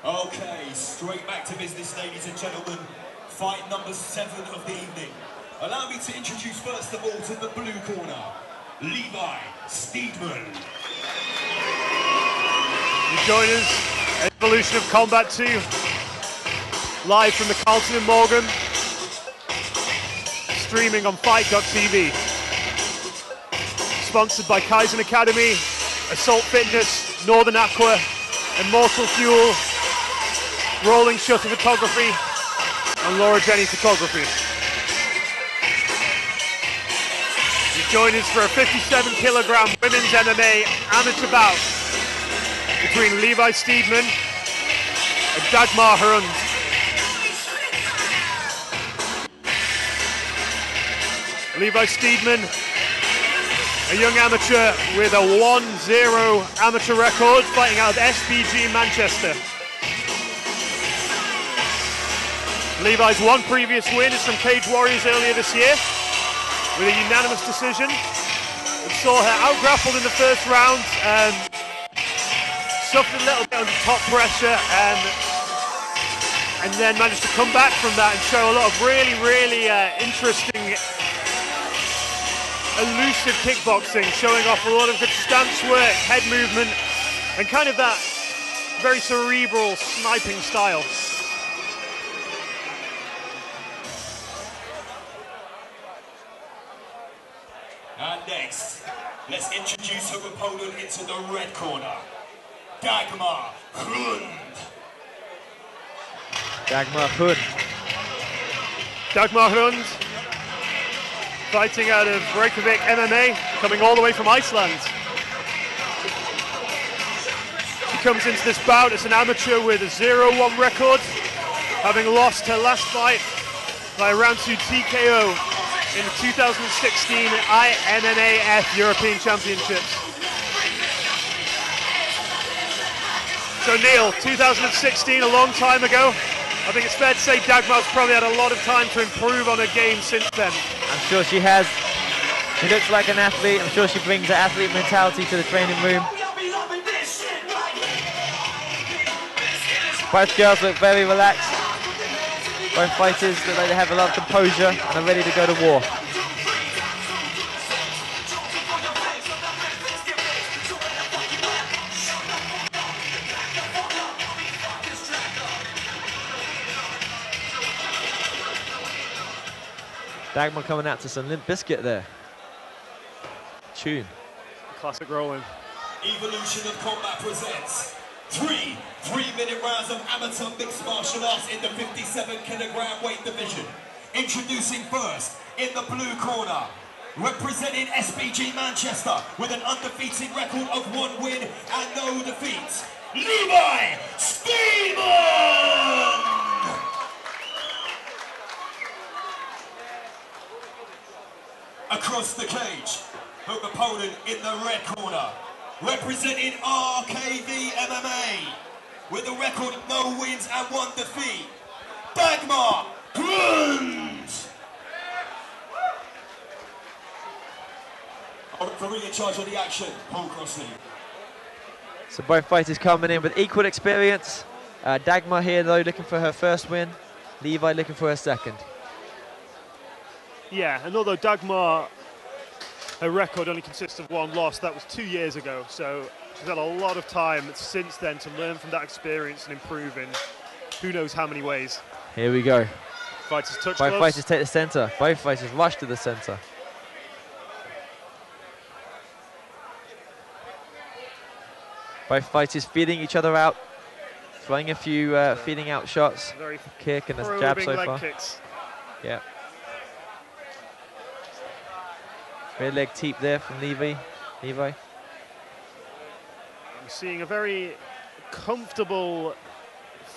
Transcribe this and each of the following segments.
Okay, straight back to business, ladies and gentlemen. Fight number 7 of the evening. Allow me to introduce first of all to the blue corner, Levi Steedman. You join us, Evolution of Combat 2, live from the Carlton in Morgan, streaming on Fight.tv. Sponsored by Kaizen Academy, Assault Fitness, Northern Aqua, Immortal Fuel, Rolling Shutter Photography, and Laura Jenny Photography. You join us for a 57-kilogram women's MMA amateur bout between Levi Steedman and Dagmar Hrund. Levi Steedman, a young amateur with a 1-0 amateur record, fighting out of SBG Manchester. Levi's one previous win is from Cage Warriors earlier this year with a unanimous decision. We saw her out-grappled in the first round, suffered a little bit under top pressure, and then managed to come back from that and show a lot of really interesting, elusive kickboxing, showing off a lot of good stance work, head movement, and kind of that very cerebral sniping style. And next, let's introduce her opponent into the red corner, Dagmar Hrund. Dagmar Hrund. Dagmar Hrund, fighting out of Reykjavik MMA, coming all the way from Iceland. She comes into this bout as an amateur with a 0-1 record, having lost her last fight by round 2 TKO in the 2016 INNAF European Championships. So Neil, 2016, a long time ago. I think it's fair to say Dagmar's probably had a lot of time to improve on her game since then. I'm sure she has. She looks like an athlete. I'm sure she brings the athlete mentality to the training room. Both girls look very relaxed. Both fighters look like they have a lot of composure and are ready to go to war. Dagmar coming out to some Limp Bizkit there. Tune. Classic rolling. Evolution of Combat presents 3 3-minute rounds of amateur mixed martial arts in the 57-kilogram weight division. Introducing first, in the blue corner, representing SBG Manchester with an undefeated record of 1 win and no defeats, Levi Steedman! Across the cage, her opponent in the red corner, representing RKV MMA, with a record of no wins and 1 defeat, Dagmar Hrund. Our referee in charge of the action, Paul Crossley. So both fighters coming in with equal experience. Dagmar here though looking for her first win. Levi looking for her second. Yeah, and although Dagmar, her record only consists of 1 loss, that was 2 years ago, so she's had a lot of time since then to learn from that experience and improve in who knows how many ways. Here we go. Fighters touch Both gloves. fighters take the center. Both fighters rush to the center. Both fighters feeding each other out, throwing a few feeding out shots, Very kick and a jab so far. Kicks. Yeah. Rear leg teep there from Levi. I'm seeing a very comfortable,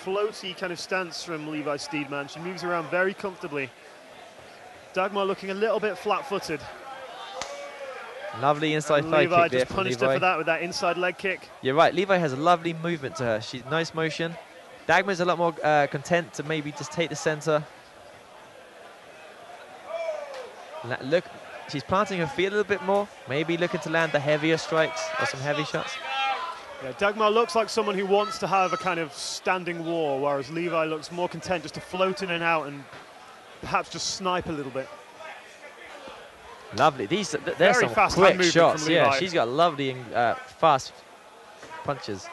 floaty kind of stance from Levi Steedman. She moves around very comfortably. Dagmar looking a little bit flat-footed. Lovely inside thigh Levi kick there just from punished Levi. her for that with that inside leg kick. You're right, Levi has a lovely movement to her. She's nice motion. Dagmar's a lot more content to maybe just take the center. Look, she's planting her feet a little bit more. Maybe looking to land the heavier strikes or some heavy shots. Yeah, Dagmar looks like someone who wants to have a kind of standing war, whereas Levi looks more content just to float in and out and perhaps just snipe a little bit. Lovely. There's Very some fast quick hand movement shots. from Yeah, Levi. she's got lovely and fast punches.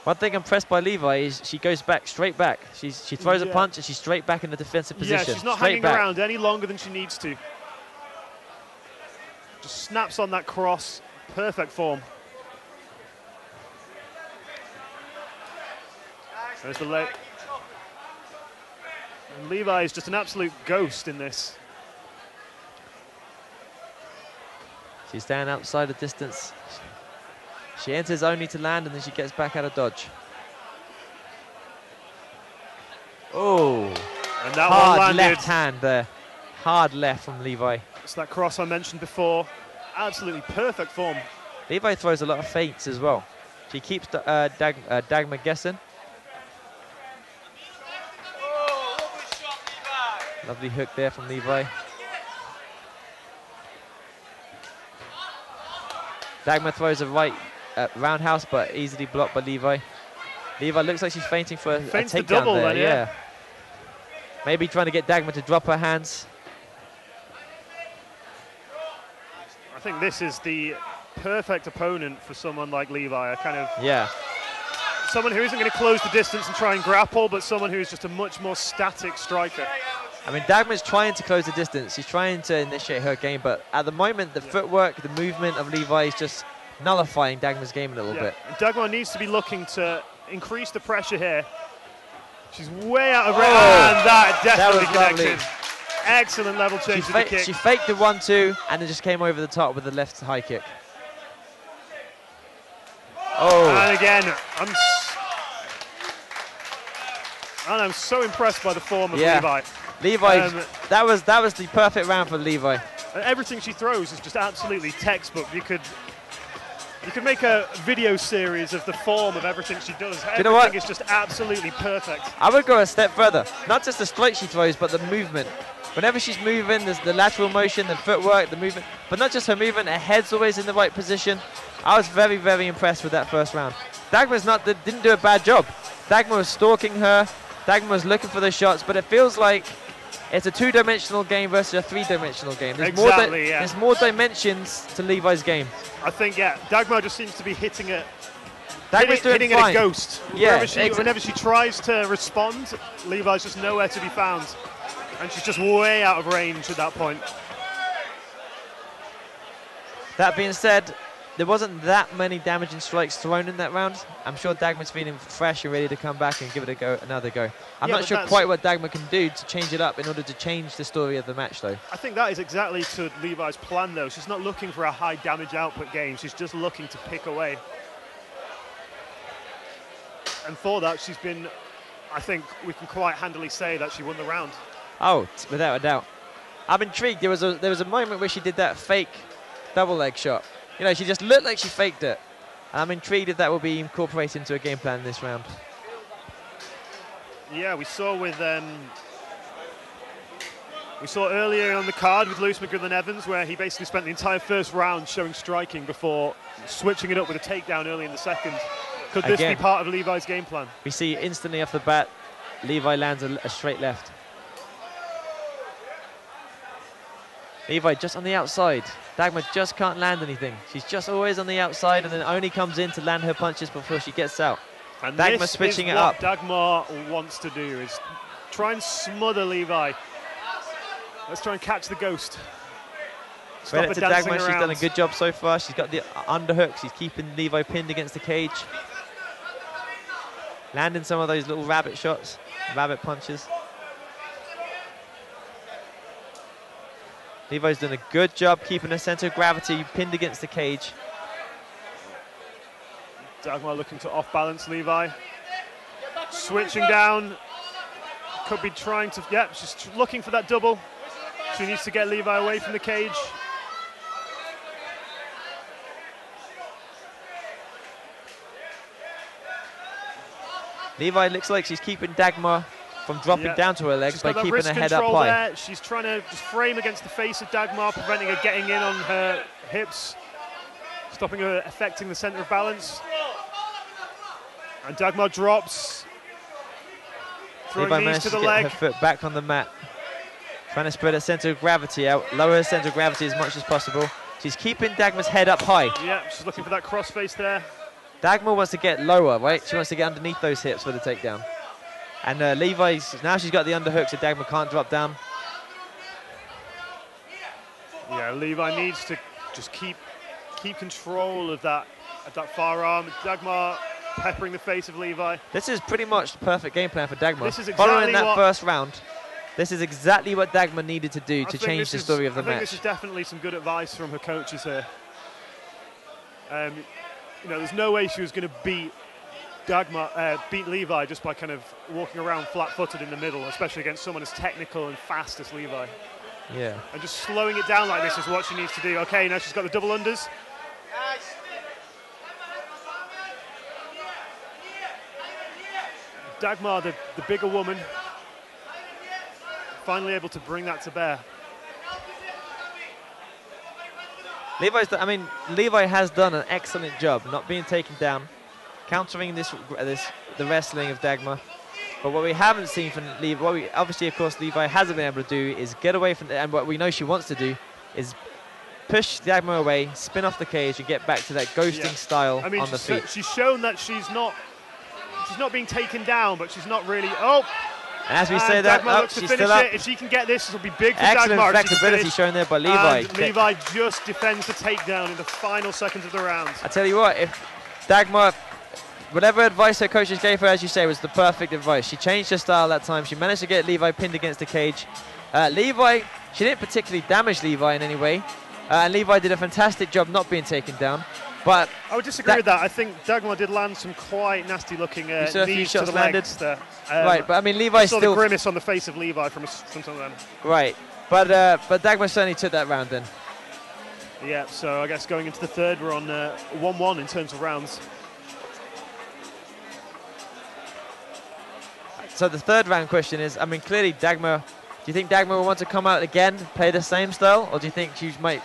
One thing I'm impressed by Levi is she goes back, straight back. She throws a punch and she's straight back in the defensive position. Yeah, she's not hanging around any longer than she needs to. Just snaps on that cross. Perfect form. There's the leg. And Levi is just an absolute ghost in this. She's down outside the distance. She enters only to land and then she gets back out of dodge. Oh, And that one hard landed. left hand there. Hard left from Levi. It's that cross I mentioned before. Absolutely perfect form. Levi throws a lot of feints as well. She keeps Dagmar guessing. Lovely hook there from Levi. Dagmar throws a right roundhouse, but easily blocked by Levi. Levi looks like she's feinting for a takedown double there. then, yeah. Maybe trying to get Dagmar to drop her hands. I think this is the perfect opponent for someone like Levi. A kind of someone who isn't going to close the distance and try and grapple, but someone who is just a much more static striker. I mean, Dagmar's trying to close the distance. She's trying to initiate her game, but at the moment, the footwork, the movement of Levi is just nullifying Dagmar's game a little bit. And Dagmar needs to be looking to increase the pressure here. She's way out of range, and that definitely connected. Lovely. Excellent level change to the kick. She faked the 1-2 and then just came over the top with the left high kick. Oh. And again, I'm so impressed by the form of Levi. Levi, that was the perfect round for Levi. Everything she throws is just absolutely textbook. You could make a video series of the form of everything she does. You know what? Everything is just absolutely perfect. I would go a step further. Not just the strike she throws, but the movement. Whenever she's moving, there's the lateral motion, the footwork, the movement. But not just her movement, her head's always in the right position. I was very, very impressed with that first round. Dagmar's didn't do a bad job. Dagmar was stalking her. Dagmar was looking for the shots, but it feels like it's a two-dimensional game versus a three-dimensional game. There's more dimensions to Levi's game. I think, Dagmar just seems to be hitting a ghost. Yeah, whenever she tries to respond, Levi's just nowhere to be found. And she's just way out of range at that point. That being said, there wasn't that many damaging strikes thrown in that round. I'm sure Dagmar's feeling fresh and ready to come back and give it another go. I'm not sure quite what Dagmar can do to change it up in order to change the story of the match, though. I think that is exactly to Levi's plan, though. She's not looking for a high damage output game. She's just looking to pick away. And for that, she's been, I think we can quite handily say that she won the round. Oh, without a doubt. I'm intrigued. There was a moment where she did that fake double leg shot. You know, she just looked like she faked it. And I'm intrigued if that will be incorporated into a game plan in this round. Yeah, we saw earlier on the card with Lewis McGrillen-Evans where he basically spent the entire first round showing striking before switching it up with a takedown early in the second. Could this be part of Levi's game plan? We see instantly off the bat, Levi lands a straight left. Levi just on the outside. Dagmar just can't land anything. She's just always on the outside and then only comes in to land her punches before she gets out. And Dagmar switching it up. Dagmar wants to do is try and smother Levi. Let's try and catch the ghost. Credit to Dagmar, she's done a good job so far. She's got the underhook. She's keeping Levi pinned against the cage. Landing some of those little rabbit shots, rabbit punches. Levi's done a good job keeping her center of gravity pinned against the cage. Dagmar looking to off-balance Levi. Switching down. Could be trying to, she's looking for that double. She needs to get Levi away from the cage. Levi looks like she's keeping Dagmar from dropping down to her legs by keeping her head up high. There. She's trying to just frame against the face of Dagmar, preventing her getting in on her hips, stopping her affecting the centre of balance. And Dagmar drops, throwing knees to the leg. Her foot back on the mat, trying to spread her centre of gravity out, lower her centre of gravity as much as possible. She's keeping Dagmar's head up high. Yeah, she's looking for that crossface there. Dagmar wants to get lower, right? She wants to get underneath those hips for the takedown. And Levi's, now she's got the underhook, so Dagmar can't drop down. Yeah, Levi needs to just keep control of that far arm. Dagmar peppering the face of Levi. This is pretty much the perfect game plan for Dagmar. This is exactly following that first round, this is exactly what Dagmar needed to do to change the story of the match. I think this is definitely some good advice from her coaches here. You know, there's no way she was going to beat Levi just by kind of walking around flat-footed in the middle, especially against someone as technical and fast as Levi. Yeah. And just slowing it down like this is what she needs to do. Okay, now she's got the double unders. Dagmar, the bigger woman, finally able to bring that to bear. Levi has done an excellent job not being taken down, countering the wrestling of Dagmar. But what we haven't seen from Levi, obviously, of course, Levi hasn't been able to do is get away from, and what we know she wants to do is push Dagmar away, spin off the cage, and get back to that ghosting style on the feet. She's shown that she's not being taken down, but she's not really. And as we say that, she's still up. If she can get this, it'll be big for Excellent Dagmar. flexibility shown there by Levi. And Levi just defends the takedown in the final seconds of the round. I tell you what, if Dagmar, whatever advice her coaches gave her, as you say, was the perfect advice. She changed her style that time. She managed to get Levi pinned against the cage. Levi, she didn't particularly damage Levi in any way. And Levi did a fantastic job not being taken down. But I would disagree with that. I think Dagmar did land some quite nasty-looking knees to the legs there. Right, but I mean, Levi still... the grimace on the face of Levi from some of them. Right, but Dagmar certainly took that round then. Yeah, so I guess going into the third, we're on 1-1 in terms of rounds. So the third round question is, I mean, clearly Dagmar, do you think Dagmar will want to come out again, play the same style, or do you think she might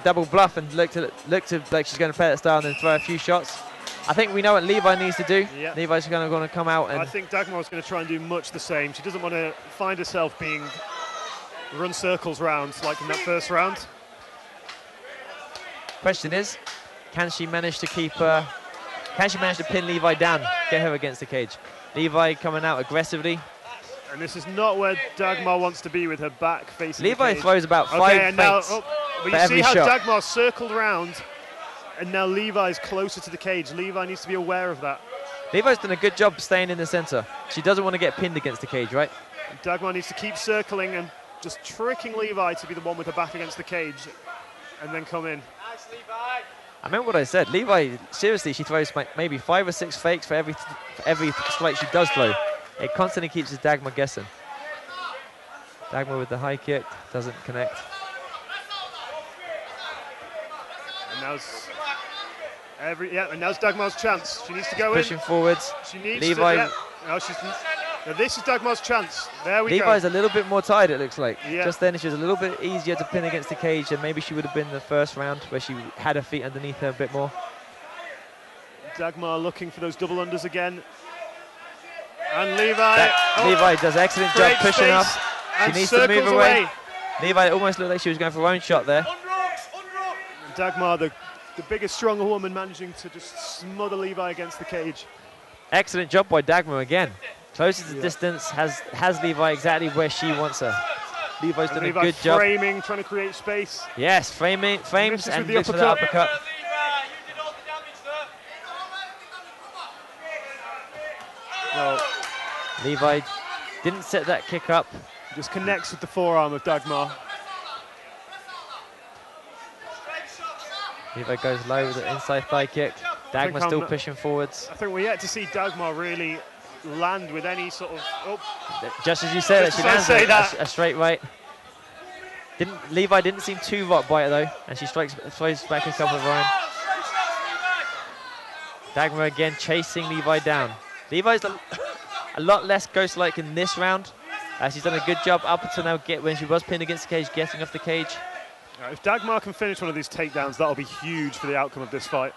double bluff and look to like she's going to play that style and then throw a few shots? I think we know what Levi needs to do. Yeah. Levi's going to come out and... I think Dagmar's going to try and do much the same. She doesn't want to find herself being run circles round like in that first round. Question is, can she manage to pin Levi down, get her against the cage? Levi coming out aggressively. And this is not where Dagmar wants to be with her back facing Levi the cage. Throws about 5 feints but you see how Dagmar circled round, and now Levi's closer to the cage. Levi needs to be aware of that. Levi's done a good job staying in the center. She doesn't want to get pinned against the cage, right? And Dagmar needs to keep circling and just tricking Levi to be the one with her back against the cage, and then come in. Nice, Levi. I remember what I said. Levi, seriously, she throws maybe 5 or 6 fakes for every strike she does throw. It constantly keeps Dagmar guessing. Dagmar with the high kick, doesn't connect. And now's Dagmar's chance. She needs to go pushing forwards. She needs Levi. Now this is Dagmar's chance. There we go. Levi's a little bit more tired, it looks like. Yeah. Just then she was a little bit easier to pin against the cage, and maybe she would have been the first round where she had her feet underneath her a bit more. Dagmar looking for those double unders again. And Levi. Levi does an excellent job pushing up. She needs to move away. Levi almost looked like she was going for her own shot there. And Dagmar, the biggest, stronger woman, managing to just smother Levi against the cage. Excellent job by Dagmar again. Closes the distance, has Levi exactly where she wants her. Levi's done a good job. Framing, trying to create space. Yes, frames and looks for the uppercut. Well, Levi didn't set that kick up. Just connects with the forearm of Dagmar. Levi goes low with the inside thigh kick. Dagmar still pushing forwards. I think we're yet to see Dagmar really land with any sort of... Just as you said, she lands a straight right. Levi didn't seem too rock by it though, and she throws back a couple of her own. Dagmar again chasing Levi down. Levi's A lot less ghost-like in this round. She's done a good job up until now when she was pinned against the cage, getting off the cage. If Dagmar can finish one of these takedowns, that'll be huge for the outcome of this fight.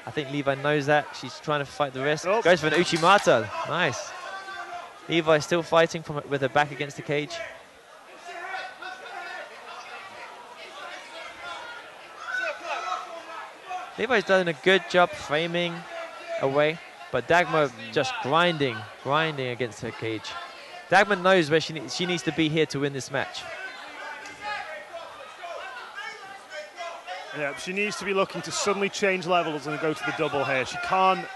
I think Levi knows that. She's trying to fight the wrist. Oh. Goes for an Uchimata. Nice. Levi still fighting with her back against the cage. Levi's done a good job framing away, but Dagmar just grinding against her cage. Dagmar knows where she needs to be here to win this match. Yeah, she needs to be looking to suddenly change levels and go to the double here. She can't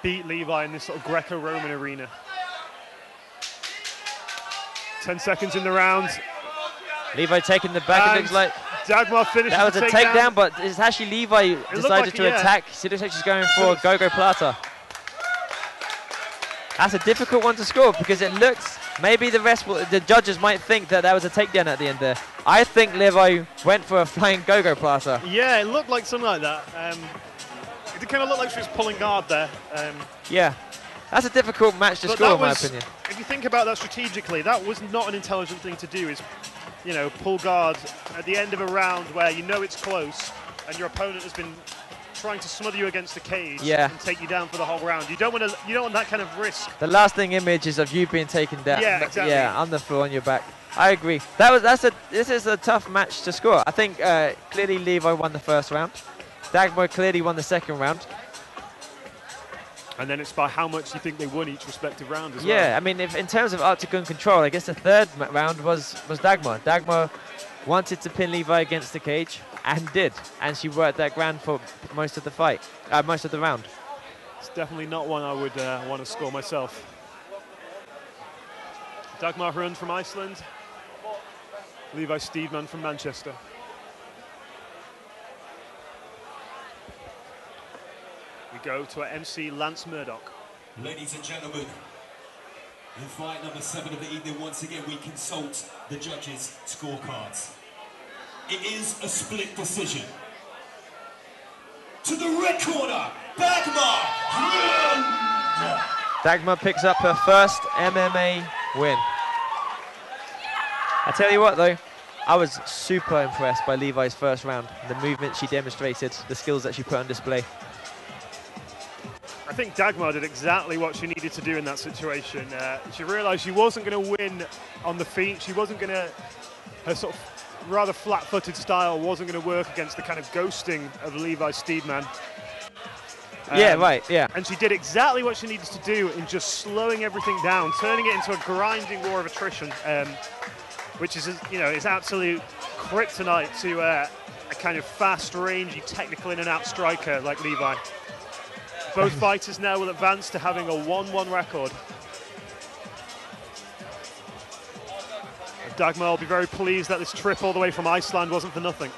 beat Levi in this sort of Greco-Roman arena. 10 seconds in the round. Levi taking the back, and it looks like. Dagmar finishes That was the a takedown, but it's actually Levi decided to attack. She looks like she's going for a go-go plata. That's a difficult one to score because it looks, maybe the judges might think that was a takedown at the end there. I think Levi went for a flying go-go plata. Yeah, it looked like something like that. It kind of looked like she was pulling guard there. Yeah, that's a difficult match to score in my opinion. If you think about that strategically, that was not an intelligent thing to do, is, you know, pull guard at the end of a round where you know it's close and your opponent has been trying to smother you against the cage and take you down for the whole round. You don't want that kind of risk. The lasting image is of you being taken down. Yeah, exactly. Yeah, on the floor on your back. I agree. This is a tough match to score. I think clearly Levi won the first round. Dagmar clearly won the second round. And then it's by how much you think they won each respective round as well. Yeah, I mean, in terms of octagon control, I guess the third round was Dagmar. Dagmar wanted to pin Levi against the cage and did, and she worked that ground for most of the fight, most of the round. It's definitely not one I would want to score myself. Dagmar Hrund from Iceland, Levi Steedman from Manchester. We go to our MC Lance Murdoch. Ladies and gentlemen, in fight number 7 of the evening, once again we consult the judges' scorecards. It is a split decision. To the red corner, Dagmar Hrund. Dagmar picks up her first MMA win. I tell you what though, I was super impressed by Levi's first round. The movement she demonstrated, the skills that she put on display. I think Dagmar did exactly what she needed to do in that situation. She realized she wasn't going to win on the feet. She wasn't going to, her sort of rather flat-footed style wasn't going to work against the kind of ghosting of Levi Steedman. Yeah, right, yeah. And she did exactly what she needed to do in just slowing everything down, turning it into a grinding war of attrition, which is, you know, is absolute kryptonite to a kind of fast, rangy, technical in-and-out striker like Levi. Both fighters now will advance to having a 1-1 record. Dagmar will be very pleased that this trip all the way from Iceland wasn't for nothing.